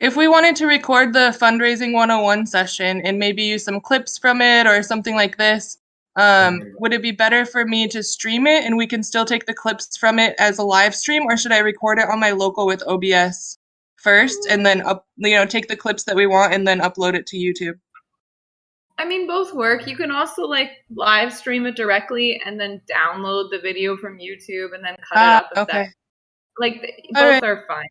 S8: If we wanted to record the fundraising 101 session and maybe use some clips from it or something like this, would it be better for me to stream it and we can still take the clips from it as a live stream, or should I record it on my local with OBS first and then take the clips that we want and then upload it to YouTube?
S3: I mean, both work. You can also like live stream it directly and then download the video from YouTube and then cut it up.
S8: Okay.
S3: Like both are fine.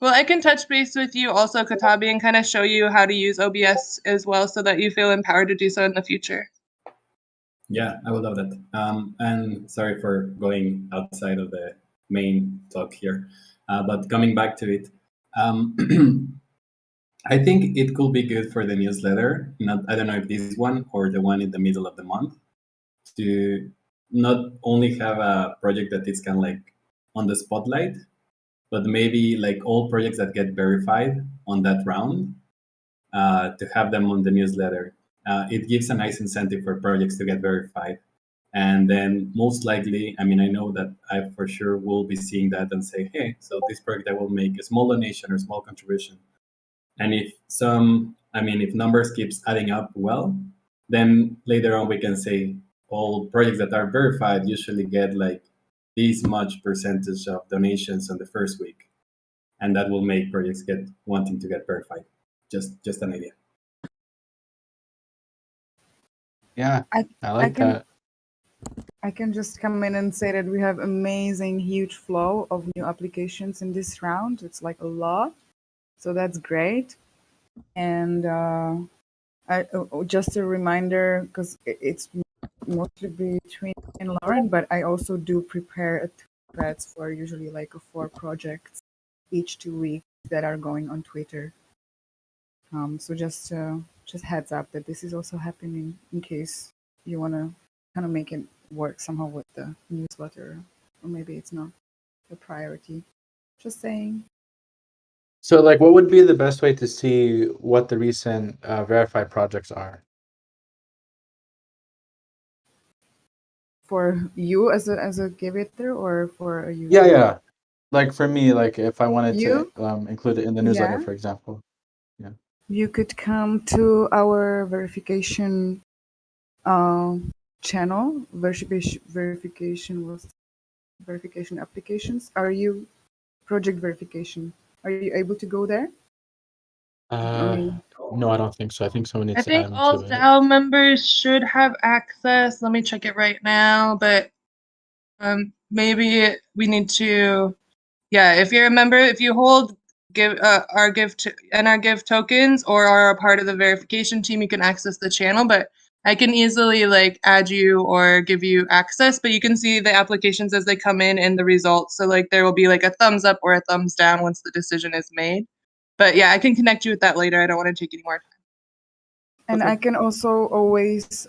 S8: Well, I can touch base with you also, Katabi, and kind of show you how to use OBS as well so that you feel empowered to do so in the future.
S6: Yeah, I would love that. And sorry for going outside of the main talk here, but coming back to it, I think it could be good for the newsletter. I don't know if this one or the one in the middle of the month, to not only have a project that is kind of like on the spotlight, but maybe like all projects that get verified on that round, to have them on the newsletter. It gives a nice incentive for projects to get verified. And then most likely, I mean, I know that I for sure will be seeing that and say, hey, so this project I will make a small donation or small contribution. And if numbers keeps adding up well, then later on we can say all projects that are verified usually get like this much percentage of donations on the first week. And that will make projects wanting to get verified. Just an idea.
S2: Yeah, I like that.
S7: I can just come in and say that we have amazing, huge flow of new applications in this round. It's like a lot, so that's great. And just a reminder, because it's mostly between me and Lauren, but I also do prepare a threads for usually like 4 projects each 2 weeks that are going on Twitter. So just heads up that this is also happening in case you want to kind of make it work somehow with the newsletter, or maybe it's not a priority. Just saying.
S2: So, like, what would be the best way to see what the recent verified projects are?
S7: For you as a giveter, or for a user?
S2: Yeah. Like for me, like if I wanted
S7: You?
S2: to include it in the newsletter,
S7: Yeah.
S2: for example.
S7: You could come to our verification channel. Verification applications. Are you project verification? Are you able to go there?
S2: No, I don't think so. I think someone
S8: I
S2: needs to
S8: think
S2: add me
S8: all
S2: to it.
S8: DAO members should have access. Let me check it right now, but maybe we need to. Yeah, if you're a member, if you hold our Give tokens or are a part of the verification team, you can access the channel. But I can easily like add you or give you access. But you can see the applications as they come in and the results. So like there will be like a thumbs up or a thumbs down once the decision is made. But yeah, I can connect you with that later. I don't want to take any more time.
S7: And
S2: Okay.
S7: I can also always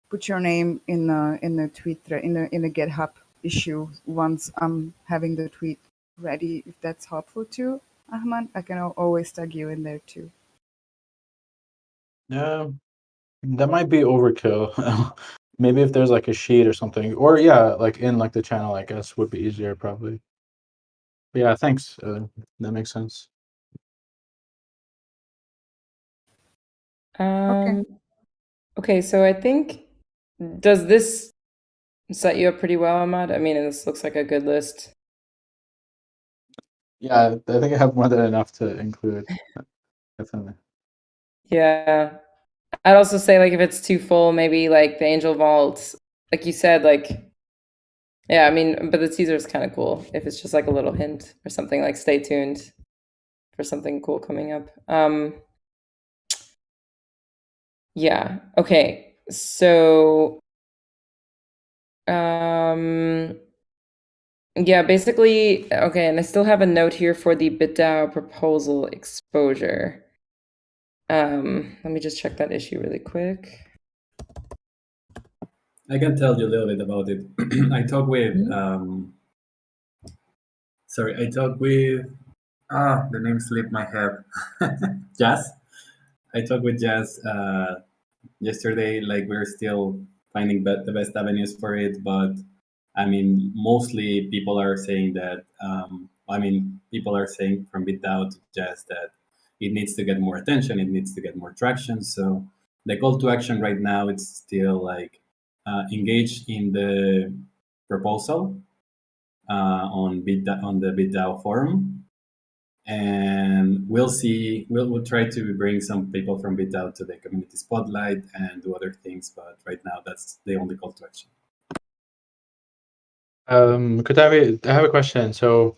S7: put your name in the tweet thread, in the GitHub issue once I'm having the tweet ready. If that's helpful too, Ahmad, I can always tag you in there too.
S2: That might be overkill. Maybe if there's like a sheet or something, or yeah, like in like the channel, I guess would be easier probably. But yeah, thanks. That makes sense.
S1: Okay, so I think, does this set you up pretty well, Ahmad? I mean, this looks like a good list.
S2: Yeah, I think I have more than enough to include. Definitely.
S1: Yeah. I'd also say, like, if it's too full, maybe like the Angel Vault, like you said, like, yeah, I mean, but the teaser is kind of cool. If it's just like a little hint or something, like stay tuned for something cool coming up. Yeah. Okay. So, yeah, basically, okay, and I still have a note here for the BitDAO proposal exposure. Let me just check that issue really quick.
S6: I can tell you a little bit about it. I talked with, the name slipped my head. Jazz. I talked with Jazz yesterday. Like we're still finding the best avenues for it, but I mean, mostly people are saying that. People are saying from BitDAO to Jazz that it needs to get more attention. It needs to get more traction. So the call to action right now, it's still like engage in the proposal on the BitDAO forum, and we'll see. We'll try to bring some people from BitDAO to the community spotlight and do other things. But right now, that's the only call to action.
S2: I have a question. So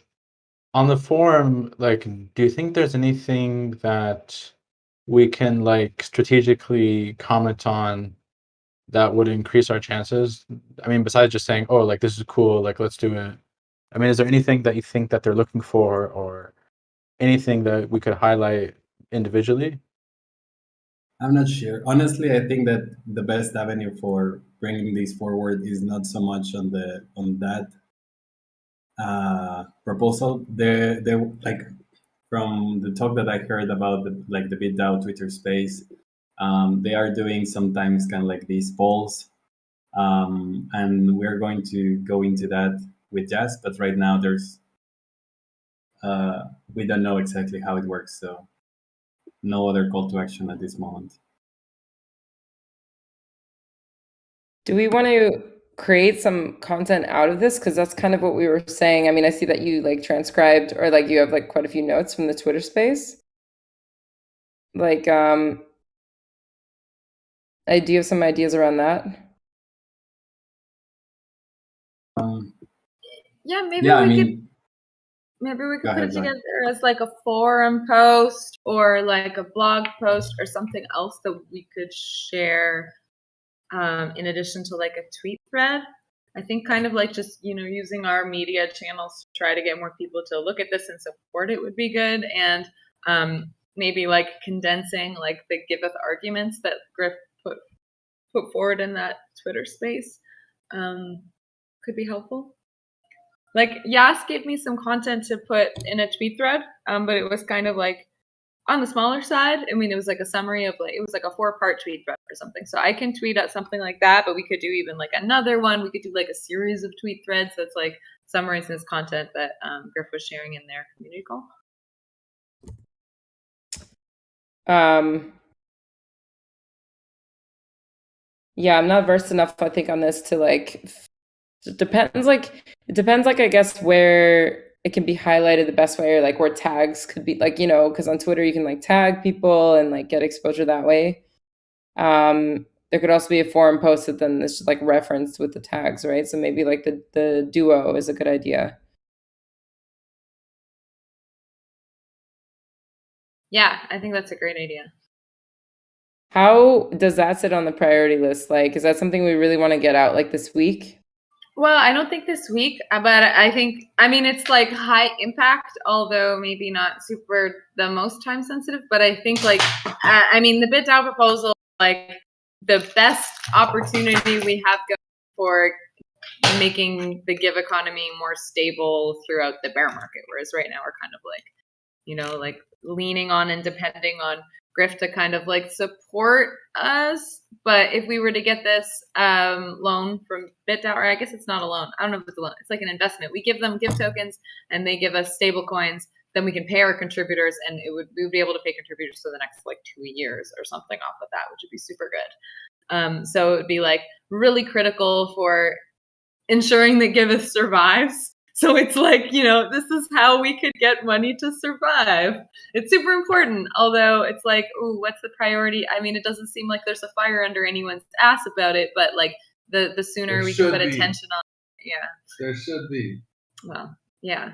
S2: on the forum, like, do you think there's anything that we can like strategically comment on that would increase our chances? I mean, besides just saying, "Oh, like this is cool, like let's do it." I mean, is there anything that you think that they're looking for, or anything that we could highlight individually?
S6: I'm not sure. Honestly, I think that the best avenue for bringing this forward is not so much on that proposal. They like from the talk that I heard about the BitDAO Twitter space, they are doing sometimes kind of like these polls, and we're going to go into that with Jazz. But right now, we don't know exactly how it works, so no other call to action at this moment.
S1: Do we want to create some content out of this? Because that's kind of what we were saying. I mean, I see that you like transcribed, or like you have like quite a few notes from the Twitter space. Like, Do you have some ideas around that?
S3: Yeah, maybe
S6: Yeah, I
S3: we could
S6: mean,
S3: put
S6: ahead,
S3: it
S6: Lauren.
S3: together as like a forum post or like a blog post or something else that we could share in addition to like a tweet thread. I think kind of like just, using our media channels to try to get more people to look at this and support it would be good. And maybe like condensing like the Giveth arguments that Griff put forward in that Twitter space could be helpful. Like Yas gave me some content to put in a tweet thread, but it was kind of like on the smaller side. I mean, it was like a summary of it was like a 4-part tweet thread or something. So I can tweet out something like that, but we could do even like another one. We could do like a series of tweet threads that's like summarizing this content that Griff was sharing in their community call.
S1: Yeah, I'm not versed enough, I think, on this to like. It depends, I guess, where it can be highlighted the best way, or like where tags could be, like, because on Twitter you can like tag people and like get exposure that way. There could also be a forum post that then is just like referenced with the tags, right? So maybe like the duo is a good idea.
S3: Yeah, I think that's a great idea.
S1: How does that sit on the priority list? Like, is that something we really want to get out like this week?
S3: Well, I don't think this week, but I mean, it's like high impact, although maybe not super the most time sensitive. But I think like, I mean, the BitDAO proposal, like the best opportunity we have going for making the give economy more stable throughout the bear market. Whereas right now we're kind of like, like leaning on and depending on Griff to kind of like support us. But if we were to get this loan from BitDAO, or I guess it's not a loan. I don't know if it's a loan. It's like an investment. We give them give tokens and they give us stable coins. Then we can pay our contributors and we would be able to pay contributors for the next like 2 years or something off of that, which would be super good. So it would be like really critical for ensuring that Giveth survives. So it's like, this is how we could get money to survive. It's super important, although it's like, ooh, what's the priority? I mean, it doesn't seem like there's a fire under anyone's ass about it, but like the sooner
S12: There
S3: we can
S12: should
S3: put
S12: be.
S3: attention on it, yeah.
S12: There should be.
S3: Well, yeah.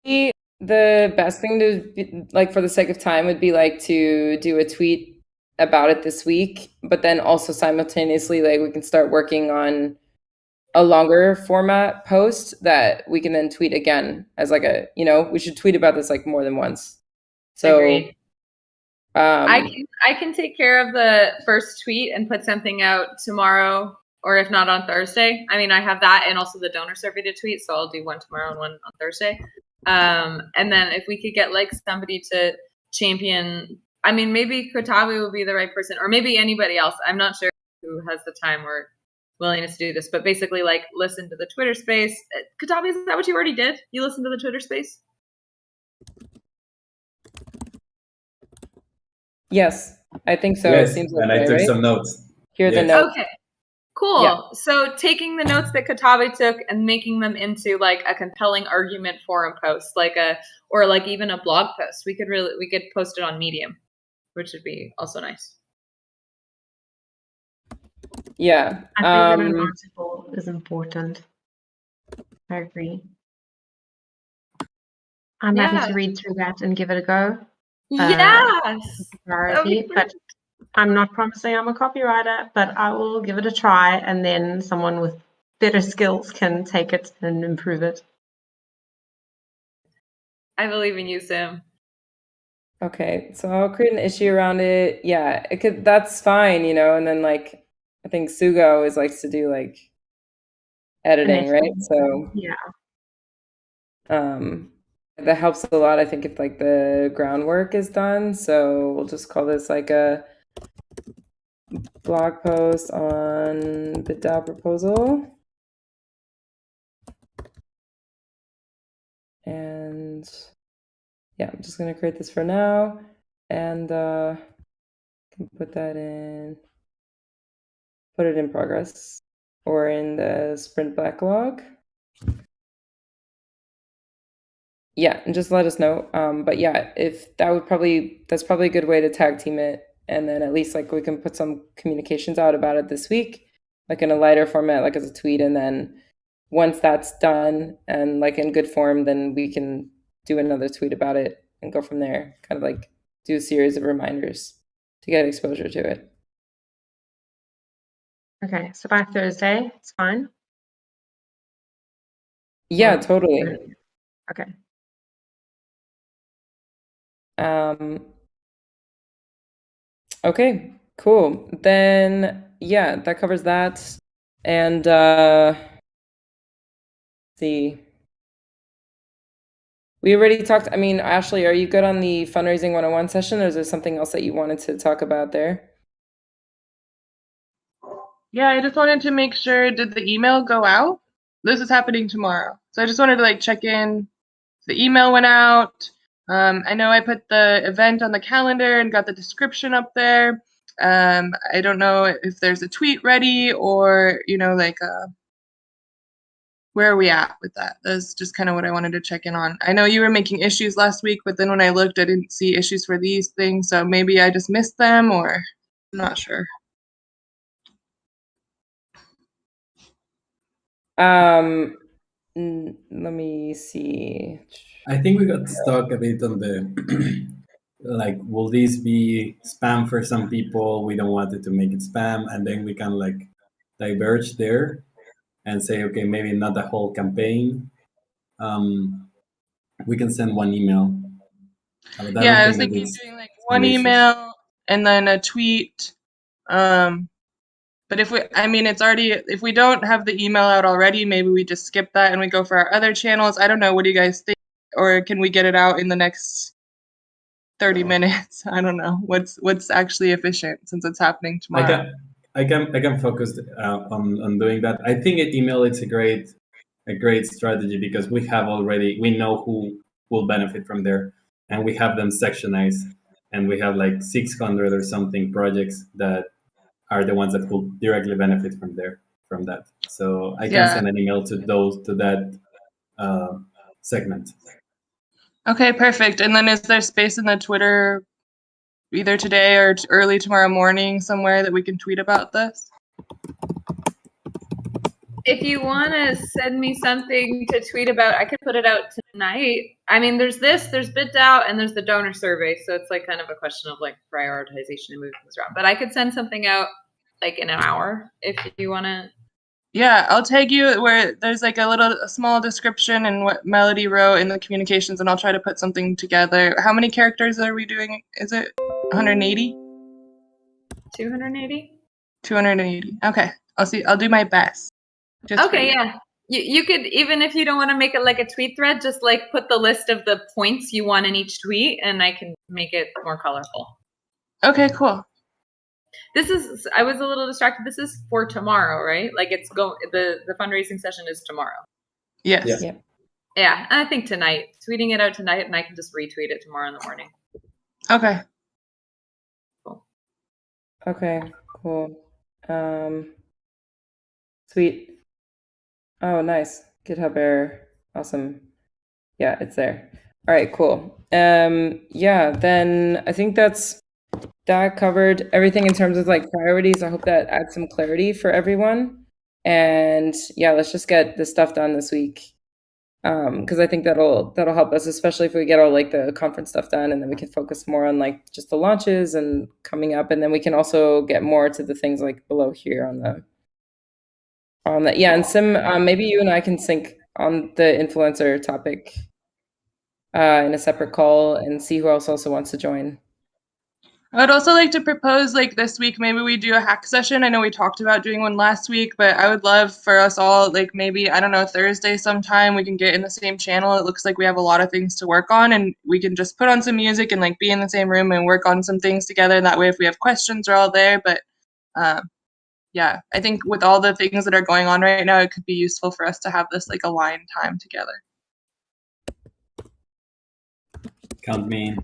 S1: The best thing to like, for the sake of time, would be like to do a tweet about it this week, but then also simultaneously, like, we can start working on a longer format post that we can then tweet again as like a, we should tweet about this like more than once. So
S3: Agreed. I can take care of the first tweet and put something out tomorrow, or if not on Thursday. I mean, I have that and also the donor survey to tweet, so I'll do one tomorrow and one on Thursday. And then if we could get like somebody to champion, I mean, maybe Kotabi will be the right person, or maybe anybody else. I'm not sure who has the time or willingness to do this, but basically like listen to the Twitter space. Kotabi, is that what you already did? You listened to the Twitter space?
S1: Yes, I think so.
S6: Yes,
S1: It seems
S6: and
S1: okay,
S6: I took
S1: right?
S6: some notes.
S1: Here are the
S6: Yes.
S1: notes.
S3: Okay, cool.
S1: Yeah.
S3: So taking the notes that Kotabi took and making them into like a compelling argument forum post, or like even a blog post. We could post it on Medium, which would be also nice.
S1: Yeah.
S5: I think that an article is important. I agree. I'm happy to read through that and give it a go.
S3: Yes.
S5: Priority, but I'm not promising I'm a copywriter, but I will give it a try, and then someone with better skills can take it and improve it.
S3: I believe in you, Sam.
S1: Okay, so I'll create an issue around it. Yeah, that's fine, and then like I think Suga always likes to do like editing, right? So
S5: yeah.
S1: That helps a lot, I think, if like the groundwork is done. So we'll just call this like a blog post on the DAO proposal. And yeah, I'm just going to create this for now and can put it in progress or in the sprint backlog. Yeah, and just let us know. But yeah, that's probably a good way to tag team it. and then at least like we can put some communications out about it this week, like in a lighter format, like as a tweet, and then once that's done and like in good form, then we can do another tweet about it and go from there. Kind of like do a series of reminders to get exposure to it.
S5: Okay, so by Thursday, it's fine.
S1: Yeah,
S5: Or-
S1: totally.
S5: Okay.
S1: Okay, cool. Then yeah, that covers that. And see. We already talked. I mean, Ashley, are you good on the fundraising 101 session, or is there something else that you wanted to talk about there?
S8: Yeah, I just wanted to make sure, did the email go out? This is happening tomorrow. So I just wanted to like check in. The email went out. I know I put the event on the calendar and got the description up there. I don't know if there's a tweet ready or, like where are we at with that? That's just kind of what I wanted to check in on. I know you were making issues last week, but then when I looked, I didn't see issues for these things. So maybe I just missed them, or I'm not sure.
S1: Let me see.
S6: I think we got stuck a bit on the like, will this be spam for some people? We don't want it to make it spam, and then we can like diverge there and say, okay, maybe not the whole campaign. We can send one email. But
S8: Yeah, I was
S6: think that
S8: thinking
S6: it's
S8: doing like
S6: some
S8: one
S6: issues.
S8: email and then a tweet. But it's already, if we don't have the email out already, maybe we just skip that and we go for our other channels. I don't know. What do you guys think? Or can we get it out in the next 30 minutes? I don't know. What's actually efficient since it's happening tomorrow?
S6: I can focus on doing that. I think an email is a great strategy because we know who will benefit from there, and we have them sectionized, and we have like 600 or something projects that are the ones that will directly benefit from that. So I can send an email to that segment.
S8: Okay, perfect. And then is there space in the Twitter either today or early tomorrow morning somewhere that we can tweet about this?
S3: If you want to send me something to tweet about, I could put it out tonight. I mean, there's BitDAO, and there's the donor survey. So it's like kind of a question of like prioritization and moving things around. But I could send something out like in an hour if you want to.
S8: Yeah, I'll tag you where there's like a small description and what Melody wrote in the communications, and I'll try to put something together. How many characters are we doing? Is it 180?
S3: 280?
S8: 280. Okay. I'll do my best.
S3: Okay, yeah. You could, even if you don't want to make it like a tweet thread, just like put the list of the points you want in each tweet, and I can make it more colorful.
S8: Okay, cool.
S3: I was a little distracted. This is for tomorrow, right? Like the fundraising session is tomorrow.
S8: Yes.
S3: Yeah, I think tonight. Tweeting it out tonight, and I can just retweet it tomorrow in the morning.
S8: Okay.
S3: Cool.
S1: Okay, cool. Sweet. Oh, nice. GitHub error. Awesome. Yeah, it's there. All right, cool. Yeah, then I think that covered everything in terms of like priorities. I hope that adds some clarity for everyone. And yeah, let's just get this stuff done this week. Because I think that'll help us, especially if we get all like the conference stuff done, and then we can focus more on like just the launches and coming up, and then we can also get more to the things like below here on the yeah. And Sim, maybe you and I can sync on the influencer topic in a separate call and see who else also wants to join.
S8: I would also like to propose, like this week, maybe we do a hack session. I know we talked about doing one last week, but I would love for us all, like maybe, I don't know, Thursday sometime, we can get in the same channel. It looks like we have a lot of things to work on, and we can just put on some music and like be in the same room and work on some things together. That way, if we have questions, we're all there. But yeah, I think with all the things that are going on right now, it could be useful for us to have this like aligned time together.
S6: Count me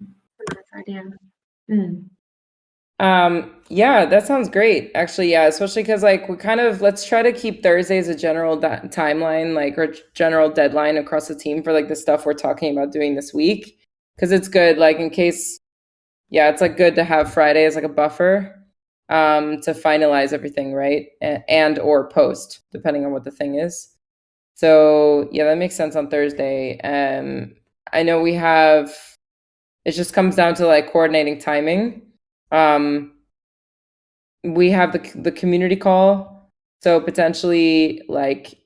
S5: in.
S1: Yeah, that sounds great. Actually, yeah, especially because like we kind of, let's try to keep Thursday as a general timeline, like, or general deadline across the team for like the stuff we're talking about doing this week, because it's good, like in case yeah, it's like good to have Friday as like a buffer to finalize everything, right? And or post, depending on what the thing is. So yeah, that makes sense on Thursday. I know we have, it just comes down to like coordinating timing. We have the community call, so potentially like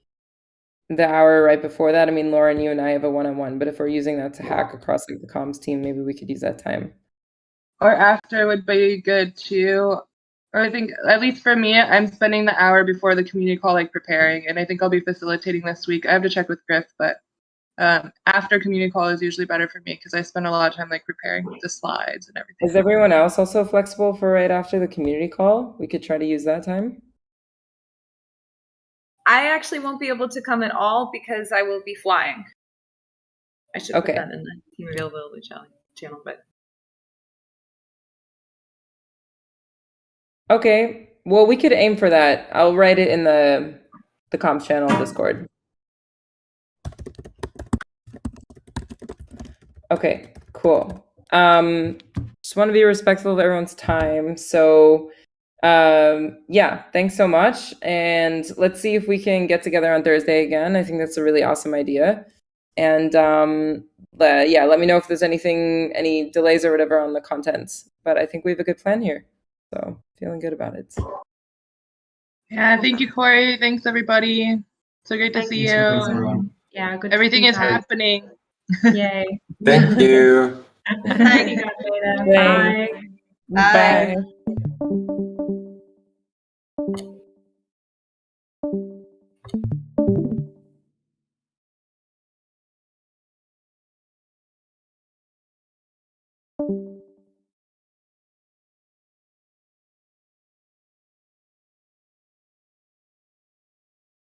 S1: the hour right before that. I mean, Lauren, you and I have a one-on-one, but if we're using that to hack across like the comms team, maybe we could use that time.
S8: Or after would be good too. Or I think, at least for me, I'm spending the hour before the community call like preparing, and I think I'll be facilitating this week. I have to check with Griff, but after community call is usually better for me because I spend a lot of time like preparing the slides and everything.
S1: Is everyone else also flexible for right after the community call? We could try to use that time.
S3: I actually won't be able to come at all because I will be flying. I should put
S1: Okay.
S3: that in the team availability channel, but
S1: Okay. Well, we could aim for that. I'll write it in the comms channel in Discord. Okay, cool. Just want to be respectful of everyone's time. So, yeah, thanks so much. And let's see if we can get together on Thursday again. I think that's a really awesome idea. And yeah, let me know if there's any delays or whatever on the contents. But I think we have a good plan here. So feeling good about it.
S8: Yeah, thank you, Corey. Thanks, everybody. So great to see you.
S5: Yeah, good.
S8: Everything is happening.
S5: Yay.
S9: Thank you.
S5: Thank you, guys. Bye.
S1: Bye.
S4: Bye.